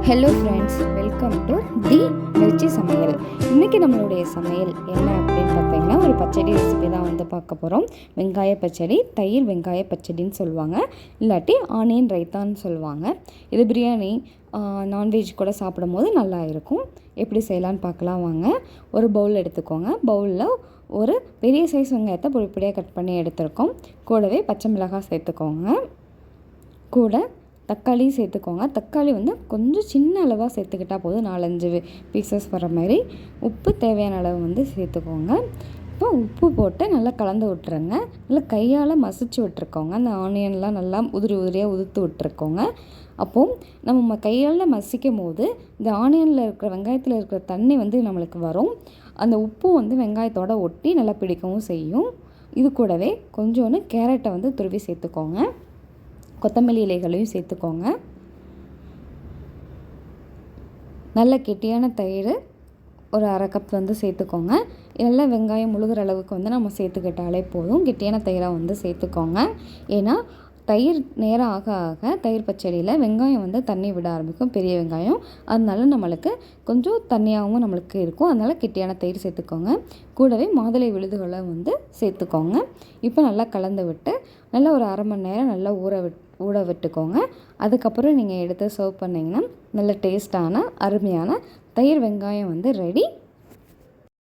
Hello friends, welcome to the Mirchi சமையல். இன்றைக்கி நம்மளுடைய சமையல் என்ன அப்படின்னு பார்த்தீங்கன்னா, ஒரு பச்சடி ரெசிபி தான் வந்து பார்க்க போகிறோம். வெங்காய பச்சடி, தயிர் வெங்காய பச்சடின்னு சொல்லுவாங்க, இல்லாட்டி ஆனியன் ரைத்தான்னு சொல்லுவாங்க. இது பிரியாணி, நான்வெஜ் கூட சாப்பிடும் போது நல்லா இருக்கும். எப்படி செய்யலான்னு பார்க்கலாம் வாங்க. ஒரு பவுல் எடுத்துக்கோங்க. பவுலில் ஒரு பெரிய சைஸ் வெங்காயத்தை பொடிப்பொடியாக கட் பண்ணி எடுத்துருக்கோம். கூடவே பச்சை மிளகாய் சேர்த்துக்கோங்க. கூட தக்காளி சேர்த்துக்கோங்க. தக்காளி வந்து கொஞ்சம் சின்ன அளவாக சேர்த்துக்கிட்டால் போதும், 4-5 பீசஸ் வர மாதிரி. உப்பு தேவையான அளவு வந்து சேர்த்துக்கோங்க. இப்போ உப்பு போட்டு நல்லா கலந்து விட்டுருங்க. நல்லா கையால் மசிச்சு விட்டுருக்கோங்க. அந்த ஆனியன்லாம் நல்லா உதிரியாக உதுத்து விட்டுருக்கோங்க. அப்போது நம்ம கையால் மசிக்கும் போது இந்த ஆனியனில் இருக்கிற வெங்காயத்தில் இருக்கிற தண்ணி வந்து நம்மளுக்கு வரும். அந்த உப்பும் வந்து வெங்காயத்தோடு ஒட்டி நல்லா பிடிக்கவும் செய்யும். இது கூடவே கொஞ்சோன்னு கேரட்டை வந்து துருவி சேர்த்துக்கோங்க. கொத்தமல்லி இலைகளையும் சேர்த்துக்கோங்க. நல்ல கெட்டியான தயிர் ஒரு 1/2 கப் வந்து சேர்த்துக்கோங்க. நல்லா வெங்காயம் முழுகிற அளவுக்கு வந்து நம்ம சேர்த்துக்கிட்டாலே போதும். கெட்டியான தயிராக வந்து சேர்த்துக்கோங்க. ஏன்னா தயிர் நேரம் ஆக ஆக தயிர் பச்சடியில் வெங்காயம் வந்து தண்ணி விட ஆரம்பிக்கும், பெரிய வெங்காயம். அதனால நம்மளுக்கு கொஞ்சம் தண்ணியாகவும் நம்மளுக்கு இருக்கும். அதனால் கெட்டியான தயிர் சேர்த்துக்கோங்க. கூடவே மாதுளை விழுதுகளை வந்து சேர்த்துக்கோங்க. இப்போ நல்லா கலந்து விட்டு நல்லா ஒரு 1/2 மணி நேரம் நல்லா ஊற விட்டுக்கோங்க. அதுக்கப்புறம் நீங்கள் எடுத்து சர்வ் பண்ணிங்கன்னா நல்ல டேஸ்டான அருமையான தயிர் வெங்காயம் வந்து ரெடி.